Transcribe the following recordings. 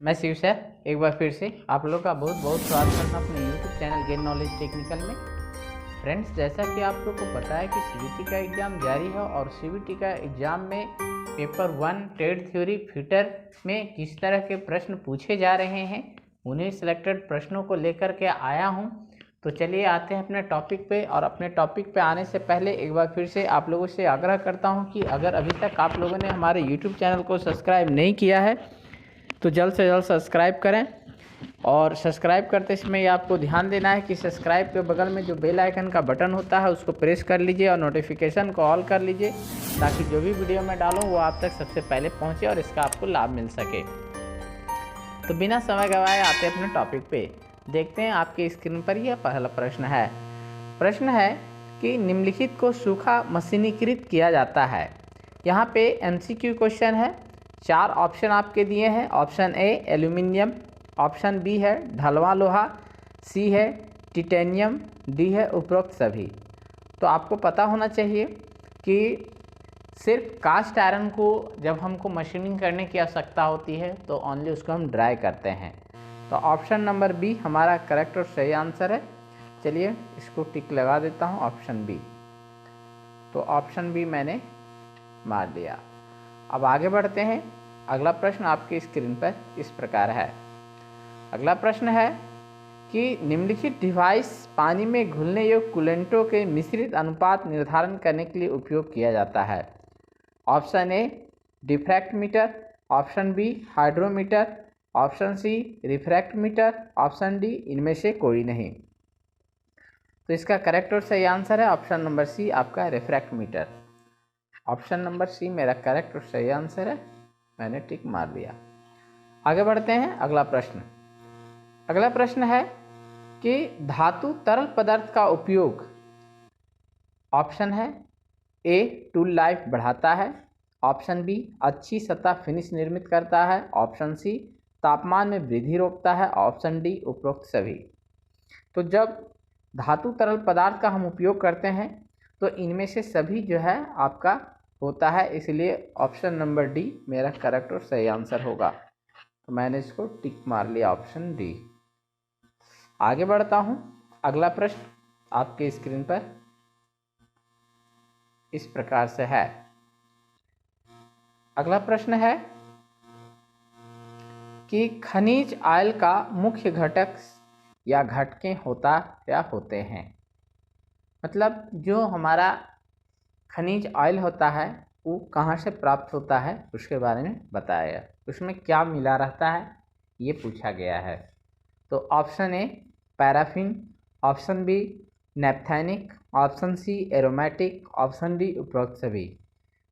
मैं शिव सर एक बार फिर से आप लोग का बहुत बहुत स्वागत करता हूं अपने YouTube channel gain knowledge technical में। फ्रेंड्स, जैसा कि आप लोग को पता है कि CBT का एग्ज़ाम जारी है और CBT का एग्ज़ाम में पेपर 1 ट्रेड थ्योरी फिटर में किस तरह के प्रश्न पूछे जा रहे हैं, उन्हीं सिलेक्टेड प्रश्नों को लेकर के आया हूं। तो चलिए आते हैं अपने टॉपिक पे। और अपने टॉपिक पे आने से पहले एक बार फिर से आप लोगों से आग्रह करता हूं कि अगर अभी तक आप लोगों ने हमारे YouTube चैनल को सब्सक्राइब नहीं किया है तो जल्द से जल्द सब्सक्राइब करें। और सब्सक्राइब करते समय आपको ध्यान देना है कि सब्सक्राइब के बगल में जो बेल आइकन का बटन होता है उसको प्रेस कर लीजिए और नोटिफिकेशन को ऑल कर लीजिए, ताकि जो भी वीडियो मैं डालूँ वो आप तक सबसे पहले पहुंचे और इसका आपको लाभ मिल सके। तो बिना समय गवाए आते अपने टॉपिक पे। देखते हैं आपकी स्क्रीन पर यह पहला प्रश्न है कि निम्नलिखित को सूखा मशीनीकृत किया जाता है। यहाँ पे MCQ क्वेश्चन है। 4 ऑप्शन आपके दिए हैं। Option A aluminium, option B है ढलवा लोहा, सी है टिटेनियम, डी है उपरोक्त सभी। तो आपको पता होना चाहिए कि सिर्फ कास्ट आयरन को जब हमको मशीनिंग करने की आवश्यकता होती है तो ओनली उसको हम ड्राई करते हैं। तो ऑप्शन नंबर बी हमारा करेक्ट और सही आंसर है। चलिए इसको टिक लगा देता हूँ, ऑप्शन बी। तो ऑप्शन बी मैंने मार दिया। अब आगे बढ़ते हैं। अगला प्रश्न आपकी स्क्रीन पर इस प्रकार है। अगला प्रश्न है कि निम्नलिखित डिवाइस पानी में घुलने योग्य कूलेंटों के मिश्रित अनुपात निर्धारण करने के लिए उपयोग किया जाता है। Option A diffractometer, option B hydrometer, option C refractometer, option D इनमें से कोई नहीं। तो इसका करेक्ट और सही आंसर है ऑप्शन नंबर सी, आपका रिफ्रैक्टमीटर। ऑप्शन नंबर सी मेरा करेक्ट और सही आंसर है, मैंने टिक मार दिया। आगे बढ़ते हैं। अगला प्रश्न है कि धातु तरल पदार्थ का उपयोग, ऑप्शन है ए टूल लाइफ बढ़ाता है, ऑप्शन बी अच्छी सतह फिनिश निर्मित करता है, ऑप्शन सी तापमान में वृद्धि रोकता है, ऑप्शन डी उपरोक्त सभी। तो जब धातु तरल पदार्थ का हम उपयोग करते हैं तो इनमें से सभी जो है आपका होता है, इसलिए ऑप्शन नंबर डी मेरा करेक्ट और सही आंसर होगा। तो मैंने इसको टिक मार लिया, ऑप्शन डी। आगे बढ़ता हूं। अगला प्रश्न आपके स्क्रीन पर इस प्रकार से है। अगला प्रश्न है कि खनिज ऑयल का मुख्य घटक या घटकें होते हैं। मतलब जो हमारा खनिज ऑयल होता है वो कहाँ से प्राप्त होता है उसके बारे में बताया गया, उसमें क्या मिला रहता है ये पूछा गया है। तो option A paraffin, option B naphthenic, option C aromatic, option D उपरोक्त सभी।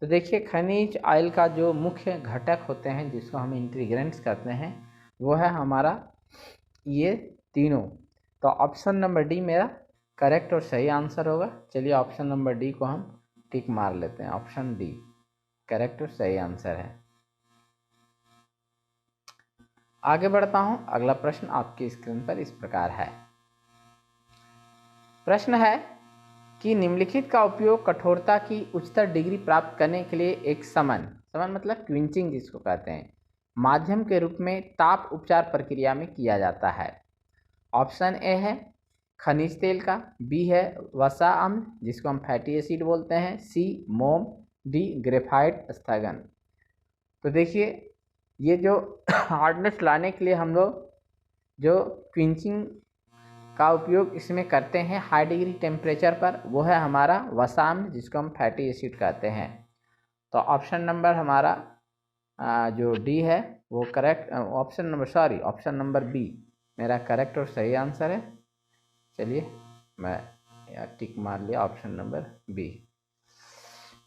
तो देखिए खनिज ऑयल का जो मुख्य घटक होते हैं जिसको हम इंग्रेडिएंट्स कहते हैं वो है हमारा ये तीनों। तो ऑप्शन नंबर डी मेरा करेक्ट और सही आंसर होगा। चलिए ऑप्शन नंबर डी को हम टिक मार लेते हैं, ऑप्शन डी करेक्ट और सही आंसर है। आगे बढ़ता हूं। अगला प्रश्न आपकी स्क्रीन पर इस प्रकार है। प्रश्न है कि निम्नलिखित का उपयोग कठोरता की उच्चतर डिग्री प्राप्त करने के लिए एक समन मतलब क्विंचिंग जिसको कहते हैं माध्यम के रूप में ताप उपचार प्रक्रिया में किया जाता है। ऑप्शन ए है खनिज तेल का, बी है वसा अम्ल जिसको हम फैटी एसिड बोलते हैं, सी मोम, डी ग्रेफाइट स्थगन। तो देखिए ये जो हार्डनेस लाने के लिए हम लोग जो क्विंचिंग का उपयोग इसमें करते हैं हाई डिग्री टेम्परेचर पर, वो है हमारा वसाम जिसको हम फैटी एसिड कहते हैं। तो ऑप्शन नंबर हमारा जो डी है वो करेक्ट, ऑप्शन नंबर बी मेरा करेक्ट और सही आंसर है। चलिए मैं टिक मार लिया, ऑप्शन नंबर बी।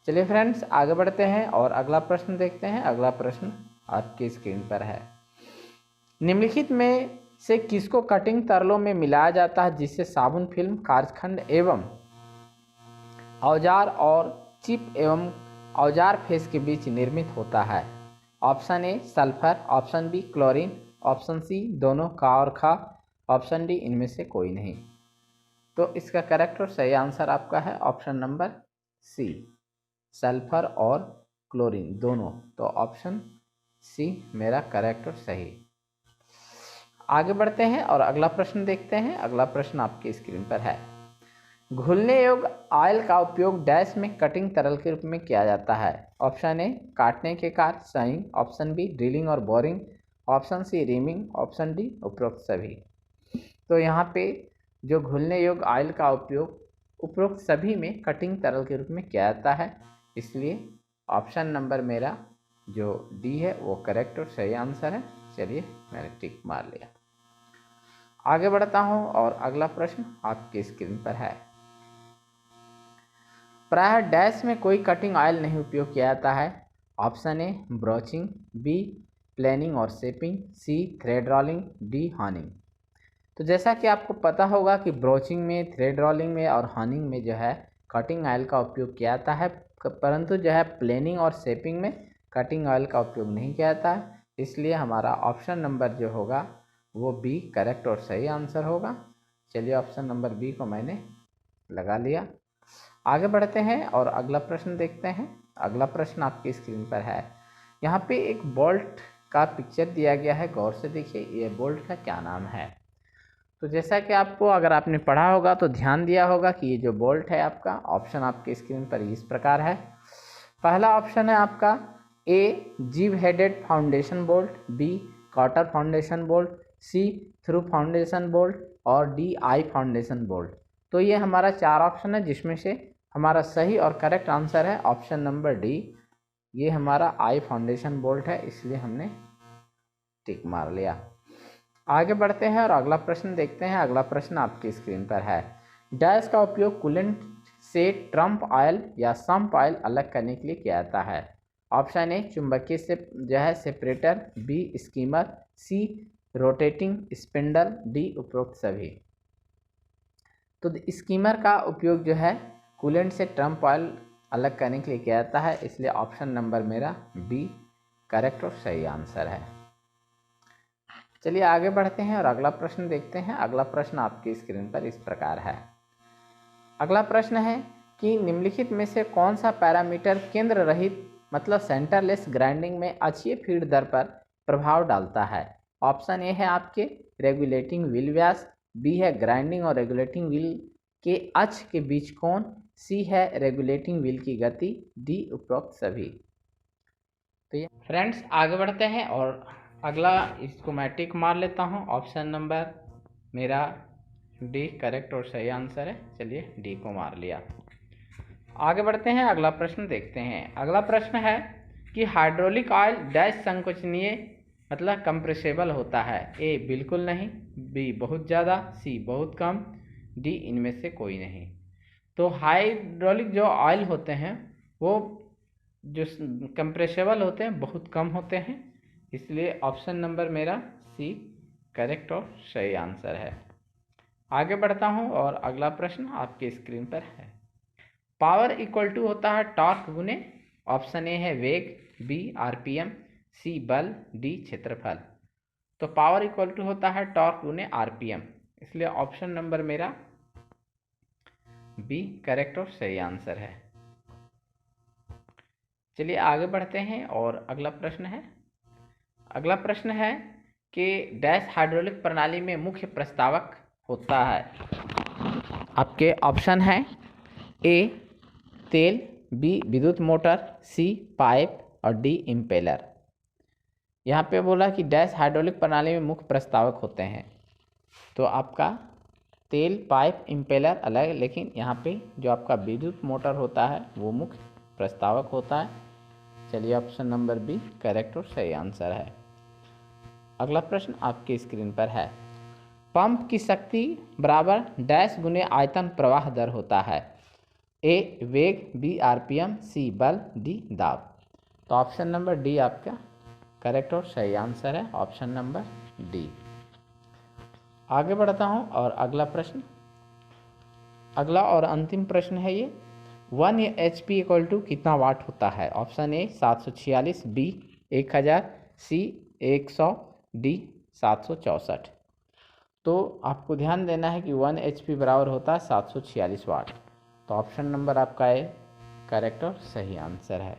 चलिए फ्रेंड्स आगे बढ़ते हैं और अगला प्रश्न देखते हैं। अगला प्रश्न आपकी स्क्रीन पर है। निम्नलिखित में से किसको कटिंग तरलों में मिलाया जाता है जिससे साबुन फिल्म कागजखंड एवं औजार और चिप एवं औजार फेस के बीच निर्मित होता है। Option A sulphur, option B chlorine, option C दोनों का और खा, ऑप्शन डी इनमें से कोई नहीं। तो इसका करेक्ट और सही आंसर आपका है ऑप्शन नंबर सी, सल्फर और क्लोरीन दोनों। तो ऑप्शन सी मेरा करेक्ट और सही। आगे बढ़ते हैं और अगला प्रश्न देखते हैं। अगला प्रश्न आपकी स्क्रीन पर है। घुलने योग्य ऑयल का उपयोग डैश में कटिंग तरल के रूप में किया जाता है। ऑप्शन ए काटने के कार्य साइंग, ऑप्शन बी ड्रिलिंग और boring, option C reaming, option D उपरोक्त सभी। तो यहाँ पे जो घुलने योग्य ऑयल का उपयोग उपरोक्त सभी में कटिंग तरल के रूप में किया जाता है, इसलिए ऑप्शन नंबर मेरा जो डी है वो करेक्ट और सही आंसर है। चलिए मैंने टिक मार लिया। आगे बढ़ता हूँ और अगला प्रश्न आपके स्क्रीन पर है। प्रायः डैश में कोई कटिंग ऑयल नहीं उपयोग किया जाता है। Option A broaching, B planing और shaping, C thread rolling, D honing. तो जैसा कि आपको पता होगा कि ब्रोचिंग में, थ्रेड रोलिंग में और हॉनिंग में जो है कटिंग ऑयल का उपयोग किया जाता है, परंतु जो है प्लेनिंग और शेपिंग में कटिंग ऑयल का उपयोग नहीं किया जाता है। इसलिए हमारा ऑप्शन नंबर जो होगा वो बी करेक्ट और सही आंसर होगा। चलिए ऑप्शन नंबर बी को मैंने लगा लिया। आगे बढ़ते हैं और अगला प्रश्न देखते हैं। अगला प्रश्न आपकी स्क्रीन पर है। यहाँ पे एक बोल्ट का पिक्चर दिया गया है, गौर से देखिए ये बोल्ट का क्या नाम है। तो जैसा कि आपको अगर आपने पढ़ा होगा तो ध्यान दिया होगा कि ये जो बोल्ट है आपका, ऑप्शन आपके स्क्रीन पर इस प्रकार है। पहला ऑप्शन है आपका A gib headed foundation bolt, B cotter foundation bolt, C through foundation bolt और डी आई फाउंडेशन बोल्ट। तो ये हमारा 4 ऑप्शन है, जिसमें से हमारा सही और करेक्ट आंसर है ऑप्शन नंबर डी। ये हमारा आई फाउंडेशन बोल्ट है, इसलिए हमने टिक मार लिया। आगे बढ़ते हैं और अगला प्रश्न देखते हैं। अगला प्रश्न आपकी स्क्रीन पर है। डैश का उपयोग कूलेंट से ट्रम्प ऑयल या सम्प ऑयल अलग करने के लिए किया जाता है। ऑप्शन ए चुंबकीय से जो है सेपरेटर, बी स्कीमर, सी रोटेटिंग स्पिंडल, डी उपरोक्त सभी। तो स्कीमर का उपयोग जो है कूलेंट से ट्रम्प ऑयल अलग करने के लिए किया जाता है, इसलिए ऑप्शन नंबर मेरा बी करेक्ट और सही आंसर है। चलिए आगे बढ़ते हैं और अगला प्रश्न देखते हैं। अगला प्रश्न आपकी स्क्रीन पर इस प्रकार है। अगला प्रश्न है कि निम्नलिखित में से कौन सा पैरामीटर केंद्र रहित मतलब सेंटरलेस ग्राइंडिंग में अक्षीय फीड दर पर प्रभाव डालता है। ऑप्शन ए है आपके रेगुलेटिंग व्हील व्यास, बी है ग्राइंडिंग और रेगुलेटिंग व्हील के अक्ष के बीच कोण, सी है रेगुलेटिंग व्हील की गति, डी उपरोक्त सभी। तो ये फ्रेंड्स आगे बढ़ते हैं और अगला इसको मैं टिक मार लेता हूँ। ऑप्शन नंबर मेरा डी करेक्ट और सही आंसर है। चलिए डी को मार लिया। आगे बढ़ते हैं, अगला प्रश्न देखते हैं। अगला प्रश्न है कि हाइड्रोलिक ऑयल डैश संकोचनीय मतलब कंप्रेसेबल होता है। ए बिल्कुल नहीं, बी बहुत ज़्यादा, सी बहुत कम, डी इनमें से कोई नहीं। तो हाइड्रोलिक जो ऑयल होते हैं वो जो कंप्रेसेबल होते हैं बहुत कम होते हैं, इसलिए ऑप्शन नंबर मेरा सी करेक्ट और सही आंसर है। आगे बढ़ता हूँ और अगला प्रश्न आपके स्क्रीन पर है। पावर इक्वल टू होता है टॉर्क गुने, ऑप्शन ए है वेग, बी आरपीएम, सी बल, डी क्षेत्रफल। तो पावर इक्वल टू होता है टॉर्क गुने आरपीएम, इसलिए ऑप्शन नंबर मेरा बी करेक्ट और सही आंसर है। चलिए आगे बढ़ते हैं और अगला प्रश्न है। अगला प्रश्न है कि डैश हाइड्रोलिक प्रणाली में मुख्य प्रस्तावक होता है। आपके ऑप्शन है ए तेल, बी विद्युत मोटर, सी पाइप और डी इम्पेलर। यहाँ पे बोला कि डैश हाइड्रोलिक प्रणाली में मुख्य प्रस्तावक होते हैं, तो आपका तेल, पाइप, इम्पेलर अलग, लेकिन यहाँ पे जो आपका विद्युत मोटर होता है वो मुख्य प्रस्तावक होता है। चलिए ऑप्शन नंबर बी करेक्ट और सही आंसर है। अगला प्रश्न आपके स्क्रीन पर है। पंप की शक्ति बराबर डैश गुने आयतन प्रवाह दर होता है। ए वेग, बी आरपीएम, सी बल, डी दाब। तो ऑप्शन नंबर डी आपका करेक्ट और सही आंसर है, ऑप्शन नंबर डी। आगे बढ़ता हूँ और अगला प्रश्न, अगला और अंतिम प्रश्न है ये। 1 HP इक्वल टू कितना वाट होता है। Option A 746, B 1000, C 100, D 764। तो आपको ध्यान देना है कि 1 HP बराबर होता है 746 वाट। तो ऑप्शन नंबर आपका ए करेक्ट और सही आंसर है।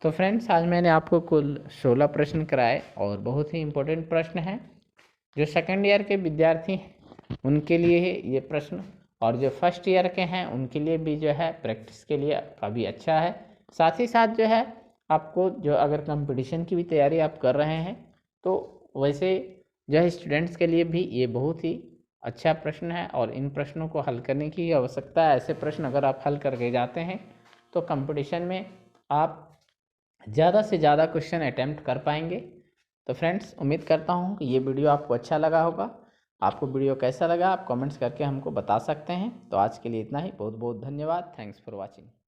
तो फ्रेंड्स आज मैंने आपको कुल 16 प्रश्न कराए और बहुत ही इम्पोर्टेंट प्रश्न हैं। जो सेकंड ईयर के विद्यार्थी हैं उनके लिए है ये प्रश्न, और जो फर्स्ट ईयर के हैं उनके लिए भी जो है प्रैक्टिस के लिए काफ़ी अच्छा है। साथ ही साथ जो है आपको जो अगर कंपटीशन की भी तैयारी आप कर रहे हैं तो वैसे जो है स्टूडेंट्स के लिए भी ये बहुत ही अच्छा प्रश्न है, और इन प्रश्नों को हल करने की आवश्यकता है। ऐसे प्रश्न अगर आप हल करके जाते हैं तो कंपटीशन में आप ज़्यादा से ज़्यादा क्वेश्चन अटैम्प्ट कर पाएंगे। तो फ्रेंड्स, उम्मीद करता हूँ कि ये वीडियो आपको अच्छा लगा होगा। आपको वीडियो कैसा लगा आप कमेंट्स करके हमको बता सकते हैं। तो आज के लिए इतना ही, बहुत बहुत धन्यवाद। Thanks for watching.